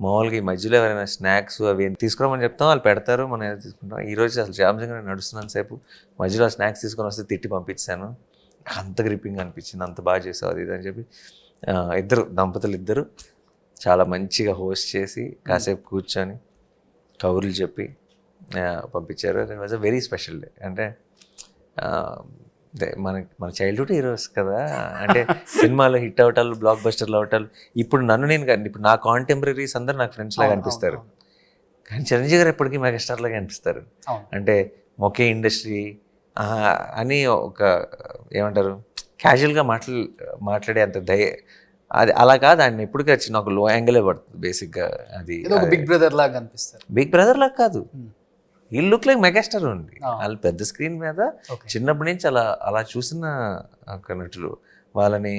మామూలుగా ఈ మధ్యలో ఎవరైనా స్నాక్స్ అవి తీసుకురామని చెప్తాం, వాళ్ళు పెడతారు, మనం ఏదో తీసుకుంటాం. ఈరోజు అసలు శ్యామ్ సింగ్ నేను నడుస్తున్నాను సేపు, మధ్యలో స్నాక్స్ తీసుకొని వస్తే తిట్టి పంపించాను, అంత గ్రిప్పింగ్ అనిపించింది, అంత బాగా చేసావు అది ఇది అని చెప్పి దంపతులు ఇద్దరు చాలా మంచిగా హోస్ట్ చేసి కాసేపు కూర్చొని కబుర్లు చెప్పి పంపించారు. It was a very special day. అంటే మన చైల్డ్హుడ్ హీరోస్ కదా, అంటే సినిమాలో హిట్ అవటాలు, బ్లాక్ బస్టర్లు అవటాలు. ఇప్పుడు ఇప్పుడు నా కాంటెంపరీస్ అందరూ నాకు ఫ్రెండ్స్ లాగా అనిపిస్తారు, కానీ చిరంజీవి గారు ఎప్పటికీ మెగాస్టార్ లాగా అనిపిస్తారు. అంటే ఒకే ఇండస్ట్రీ అని ఒక ఏమంటారు క్యాజువల్గా మాట్లాడే అంత అది అలా కాదు. ఆయన ఎప్పటికీ వచ్చి నాకు లో యాంగిలే పడుతుంది బేసిక్గా. అది బిగ్ బ్రదర్ లాగా అనిపిస్తారు. బిగ్ బ్రదర్ లాగా కాదు, ఈ లుక్ లైక్ మెగాస్టార్ ఉంది. వాళ్ళు పెద్ద స్క్రీన్ మీద చిన్నప్పటి నుంచి అలా చూసిన ఒక నటులు, వాళ్ళని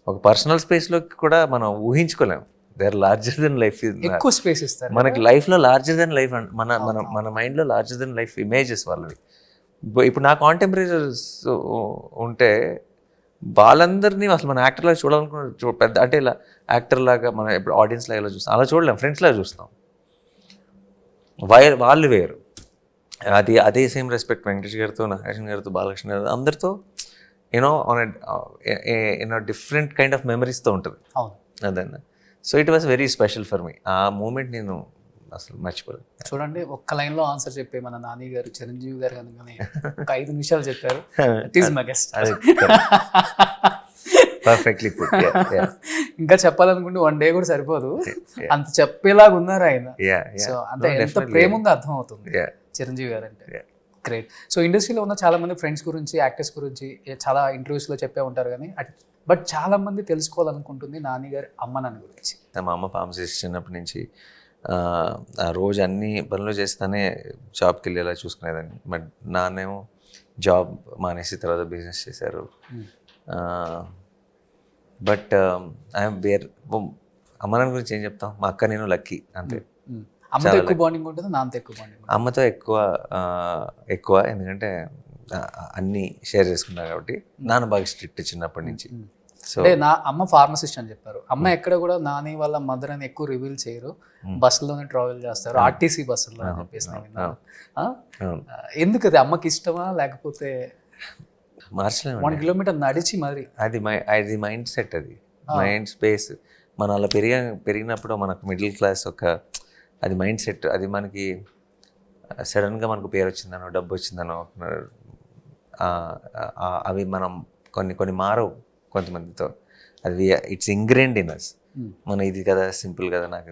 ఒక పర్సనల్ స్పేస్లోకి కూడా మనం ఊహించుకోలేము. They are larger than life. ఎక్కువ స్పేస్ ఇస్తారు మనకి లైఫ్లో లార్జర్ దెన్ లైఫ్, మన మైండ్లో లార్జర్ దెన్ లైఫ్ ఇమేజెస్ వాళ్ళవి. ఇప్పుడు నా కాంటెంపరీస్ ఉంటే వాళ్ళందరినీ అసలు మన యాక్టర్ లాగా చూడాలనుకున్న పెద్ద అంటే ఇలా యాక్టర్ లాగా మనం ఇప్పుడు ఆడియన్స్ లాగా ఇలా చూస్తాం, అలా చూడలేం, ఫ్రెండ్స్ లాగా చూస్తాం. వాళ్ళు వేరు. అదే సేమ్ రెస్పెక్ట్ వెంకటేష్ గారితో, నాగార్జున గారితో, బాలకృష్ణ గారితో, అందరితో you know on different kind of మెమరీస్తో ఉంటుంది అదన్నా. So it was very special for me. ఆ మూమెంట్ నేను అసలు మర్చిపోలేదు. చూడండి, ఒక్క లైన్లో ఆన్సర్ చెప్పే మన నాని గారు, చిరంజీవి గారు కనుకనే ఒక 5 నిమిషాలు చెప్పారు. It is megastar. Perfectly put. ఇంకా చెప్పాలనుకుంటే 1 డే కూడా సరిపోదు, అంత చెప్పేలాగా ఉన్నారు ఆయన. సో అంటే ఎంత ప్రేమ ఉందో అర్థం అవుతుంది చిరంజీవి గారు అంటే. గ్రేట్. సో ఇండస్ట్రీలో ఉన్న చాలా మంది ఫ్రెండ్స్ గురించి, యాక్టర్స్ గురించి చాలా ఇంటర్వ్యూస్లో చెప్పే ఉంటారు, కానీ బట్ చాలా మంది తెలుసుకోవాలనుకుంటుంది నాని గారి అమ్మ నాన్న గురించి. మా అమ్మ ఫార్మసిస్ట్ చిన్నప్పటి నుంచి. ఆ రోజు అన్ని పనులు చేస్తానే జాబ్కి వెళ్ళేలా చూసుకునేదాన్ని. బట్ నాన్నేమో జాబ్ మానేసి తర్వాత బిజినెస్ చేశారు. బట్ ఐఎమ్ అమ్మ నాన్న గురించి ఏం చెప్తాం, మా అక్క నేను లక్కీ అంతే. అమ్మతో ఎక్కువ బాండింగ్ ఉంటుంది, నాన్నతో ఎక్కువ బాండింగ్? అమ్మతో ఎక్కువ ఎందుకంటే అన్నీ షేర్ చేసుకున్నారు కాబట్టి. నాన్న బాగా స్ట్రిక్ట్ చిన్నప్పటి నుంచి. సో అంటే నా అమ్మ ఫార్మసిస్ట్ అని చెప్పారు. అమ్మ ఎక్కడ కూడా నాని వాళ్ళ మదర్ అని ఎక్కువ రివీల్ చేయరు, బస్సులోనే ట్రావెల్ చేస్తారు, ఆర్టీసీ బస్సులో అని చెప్పేసి. ఎందుకు అది అమ్మకి ఇష్టమా, లేకపోతే మార్చలేము 1 కిలోమీటర్ నడిచి మరి? అది మైండ్ సెట్, అది మైండ్ స్పేస్. మనం అలా పెరిగినప్పుడు మనకు మిడిల్ క్లాస్ అది మైండ్ సెట్. అది మనకి సడన్గా మనకు పేరు వచ్చిందనో, డబ్బు వచ్చిందనో, అవి మనం కొన్ని మారవు కొంతమందితో. అది ఇట్స్ ఇంగ్రెయిన్డ్ ఇన్ అస్. మన ఇది కదా, సింపుల్ కదా నాకు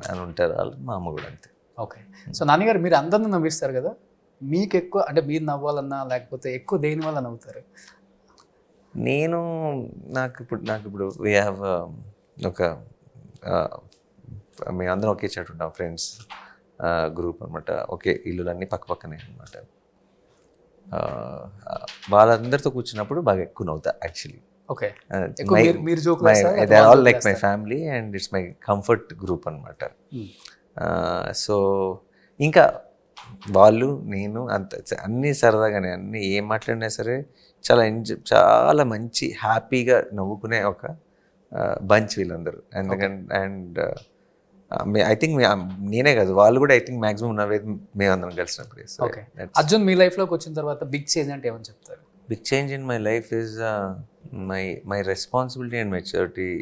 అని ఉంటారు వాళ్ళు. మా అమ్మ కూడా అంతే. ఓకే. సో నాన్నగారు, మీరు అందరిని నవ్విస్తారు కదా, మీకు ఎక్కువ అంటే మీరు నవ్వాలన్నా లేకపోతే ఎక్కువ దేని వల్ల నవ్వుతారు? నాకు ఇప్పుడు వీ హ్యావ్ మేమందరం ఒకే చోట ఉంటాం, ఫ్రెండ్స్ గ్రూప్ అనమాట. ఒకే ఇల్లులన్నీ పక్కనే అనమాట. వాళ్ళందరితో కూర్చున్నప్పుడు బాగా ఎక్కువ నవ్వుతా actually. Okay. They are all like my family and it's my comfort group అనమాట. సో ఇంకా వాళ్ళు, నేను అన్నీ సరదాగానే, అన్నీ ఏం మాట్లాడినా సరే చాలా మంచి హ్యాపీగా నవ్వుకునే ఒక బంచ్ వీళ్ళందరూ. ఎందుకంటే అండ్ ఐ థింక్ నేనే కాదు, వాళ్ళు కూడా ఐ థింక్ మ్యాక్సిమం నవ్వేది మేమందరం కలిసినప్పుడు. అర్జున్ మీ లైఫ్లోకి వచ్చిన తర్వాత బిగ్ చేంజ్ అంటే ఏమని చెప్తారు? Big change in my life is my responsibility and maturity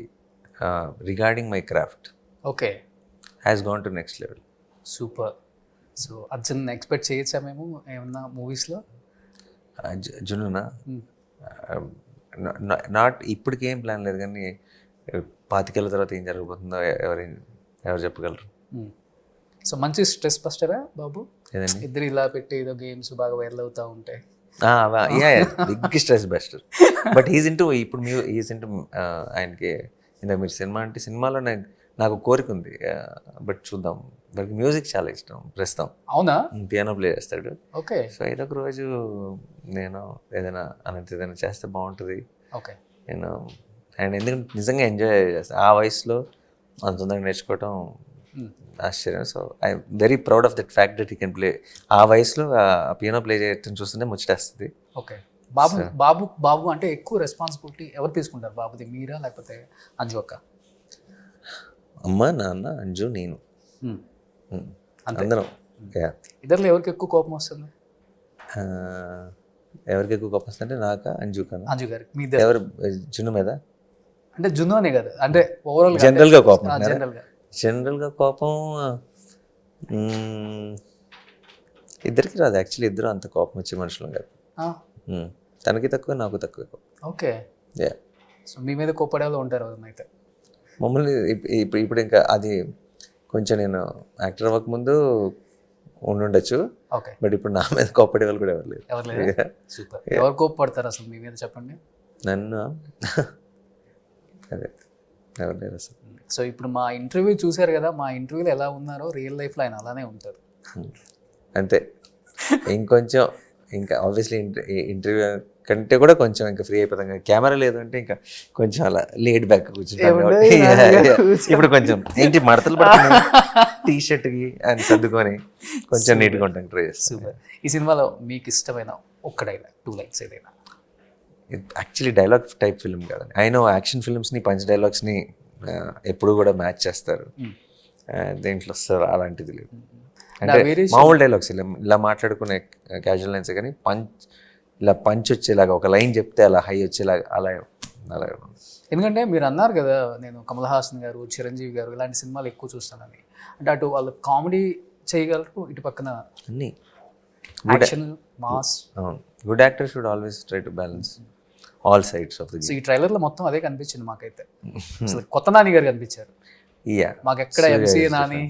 regarding my craft okay, has gone to next level. Super. So Arjun expect చేయొచ్చా మేము ఏమన్నా మూవీస్లో? జునునా నాట్ ఇప్పటికి ఏం ప్లాన్ లేదు, కానీ 25 తర్వాత ఏం జరగబోతుందో ఎవరు చెప్పగలరు. సో మంచి స్ట్రెస్ బస్టరా బాబు? ఏదండి? ఇద్దరు ఇలా పెట్టి ఏదో గేమ్స్ బాగా వైరల్ అవుతూ ఉంటాయి. Big stress buster. బట్ ఇప్పుడు ఈజ్ ఇంటూ ఆయనకి ఇందాక మీరు సినిమా అంటే సినిమాలో నాకు కోరిక ఉంది, బట్ చూద్దాం. వాడికి మ్యూజిక్ చాలా ఇష్టం ప్రస్తుతం. అవునా? పియానో ప్లే చేస్తాడు. ఓకే. సో ఏదొక రోజు నేను ఏదైనా చేస్తే బాగుంటుంది. ఓకే. నేను అండ్ ఎందుకంటే నిజంగా ఎంజాయ్ చేస్తాను. ఆ వయసులో అంత తొందరగా నేర్చుకోవటం ఆశ్చర్యం. So I'm very proud of that fact that he can play. ఆ వయసులో ఆ పియానో ప్లే చేయటం చూస్తుంటే ముచ్చటేస్తుంది. ఓకే. బాబు బాబు బాబు అంటే ఎక్కువ రెస్పాన్సిబిలిటీ ఎవరు తీసుకుంటారు బాబుది, మీరా లేకపోతే అంజు అక్క? అమ్మ, నాన్న, అంజు, నేను అందరం. ఇద్దరులో ఎవరికి ఎక్కువ కోపం వస్తుంది? ఎవరికి ఎక్కువ కోపం వస్తుంది అంటే నాకా, అంజు కన్నా? అంజు గారికి. మీ ఇద్దరు ఎవరు? జున్ను మీద అంటే జున్ను అనే కదా, అంటే ఓవరాల్ జనరల్గా కోపం. జనరల్గా కోపం ఇద్దరికి రాదు యాక్చువల్లీ. ఇద్దరు అంత కోపం వచ్చే మనుషులు కాదు. తనకి తక్కువ, నాకు తక్కువ కోపం. ఓకే. సో మీ మీద కోపడేలో ఉంటారు అయితే మమ్మల్ని. ఇప్పుడు ఇంకా అది కొంచెం నేను యాక్టర్ అవ్వకముందు ఉండుండొచ్చు. ఓకే. బట్ ఇప్పుడు నా మీద కోపడే వాళ్ళు కూడా ఎవరు లేరు. ఎవరు లేదు. సూపర్. ఎవరు కోపడతారు అసలు మీ మీద చెప్పండి? నన్ను అదే ఎవరు లేరు అసలు. సో ఇప్పుడు మా ఇంటర్వ్యూ చూశారు కదా, మా ఇంటర్వ్యూలో ఎలా ఉన్నారో రియల్ లైఫ్లో ఆయన అలానే ఉంటారు. అంతే. ఇంకొంచెం ఇంకా ఆబ్వియస్లీ ఇంటర్వ్యూ కంటే కూడా కొంచెం ఇంకా ఫ్రీ అయిపోతాం. కెమెరా లేదు అంటే ఇంకా కొంచెం అలా లేడ్ బ్యాక్ కూర్చుంటాం. ఇప్పుడు కొంచెం ఏంటి మడతలు పడుతున్నాయి టీ షర్ట్కి అని సర్దుకొని కొంచెం నీట్గా ఉంటాం ట్రై చేస్తాం. సూపర్. ఈ సినిమాలో మీకు ఇష్టమైన ఒక్క డైలాగ్, 2 లైన్స్ ఏదైనా? యాక్చువల్లీ డైలాగ్ టైప్ ఫిల్మ్ కాదండి. ఆయన యాక్షన్ ఫిల్మ్స్ని పంచ్ డైలాగ్స్ని ఎప్పుడు కూడా మ్యాచ్ చేస్తారు. దేంట్లో వస్తారు అలాంటిది లేదు. అంటే మామూలు డైలాగ్స్ ఇలా మాట్లాడుకునే క్యాజువల్ లైన్స్, కానీ పంచ్ వచ్చేలాగా ఒక లైన్ చెప్తే అలా హై వచ్చేలాగా అలా. ఎందుకంటే మీరు అన్నారు కదా, నేను కమల్ హాసన్ గారు, చిరంజీవి గారు ఇలాంటి సినిమాలు ఎక్కువ చూస్తానని. అంటే అటు వాళ్ళు కామెడీ చేయగలరు, ఇటు పక్కన అన్నీ action, mass. Good actor should always try to balance all sides of the. So ఈ ట్రైలర్లో మొత్తం అదే కనిపించింది మాకైతే. అసలు కొత్త నాని గారు కనిపించారు మాకు. ఎక్కడ ఎంసీ నాని,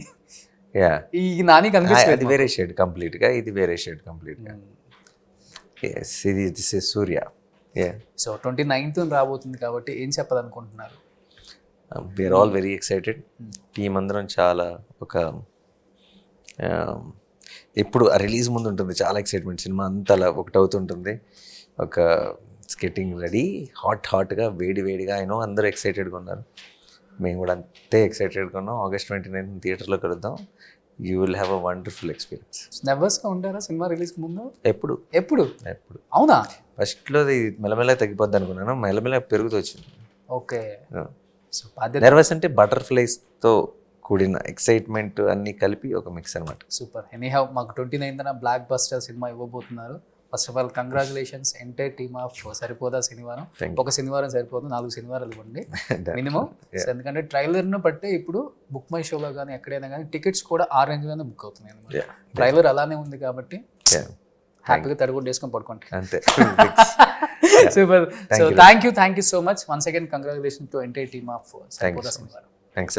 ఈ నాని కనిపిస్తుంది. అది వేరే షేడ్ కంప్లీట్గా, ఇది వేరే షేడ్ కంప్లీట్గా. This is Surya. So 29th రాబోతుంది కాబట్టి ఏం చెప్పాలనుకుంటున్నారు? We're all very excited. Team అందరం చాలా ఒక ఎప్పుడు రిలీజ్ ముందు ఉంటుంది చాలా ఎక్సైట్మెంట్. సినిమా అంతా అలా ఒకటవుతుంటుంది. ఒక స్కెటింగ్ రెడీ, హాట్గా వేడిగా. అయినో అందరూ ఎక్సైటెడ్గా ఉన్నారు, మేము కూడా అంతే ఎక్సైటెడ్గా ఉన్నాం. August 29 థియేటర్లో కలుద్దాం. You will have a wonderful experience. నర్వస్గా ఉంటారా సినిమా రిలీజ్కి ముందు? ఎప్పుడు. అవునా? ఫస్ట్లో ఇది మెల్లమెల్ల తగ్గిపోద్ది అనుకున్నాను, మెల్లమెల్ల పెరుగుతూ వచ్చింది. ఓకే. నర్వస్ అంటే బటర్ఫ్లైస్తో కూడిన ఎక్సైట్మెంట్ అన్నీ కలిపి ఒక మిక్స్ అనమాట. సూపర్. ఎనీహౌ మాకు 29th బ్లాక్ బస్టర్ సినిమా ఇవ్వబోతున్నారు. First of all congratulations. Entire team of Saripodhaa Sanivaaram, ఒక శనివారం సరిపోదు, 4 శనివారాలు ఇవ్వండి మినిమం. ఎందుకంటే ట్రైలర్ను బట్టే ఇప్పుడు బుక్ మై షోలో కానీ ఎక్కడైనా కానీ టికెట్స్ కూడా ఆ రేంజ్లోనే బుక్ అవుతున్నాయి అనమాట. ట్రైలర్ అలానే ఉంది కాబట్టి హ్యాపీగా తడిగుడ్డ వేసుకొని పడుకోండి అంతే. Super. So thank you so much once again. Congratulation to entire team of Saripodhaa Sanivaaram. Thanks.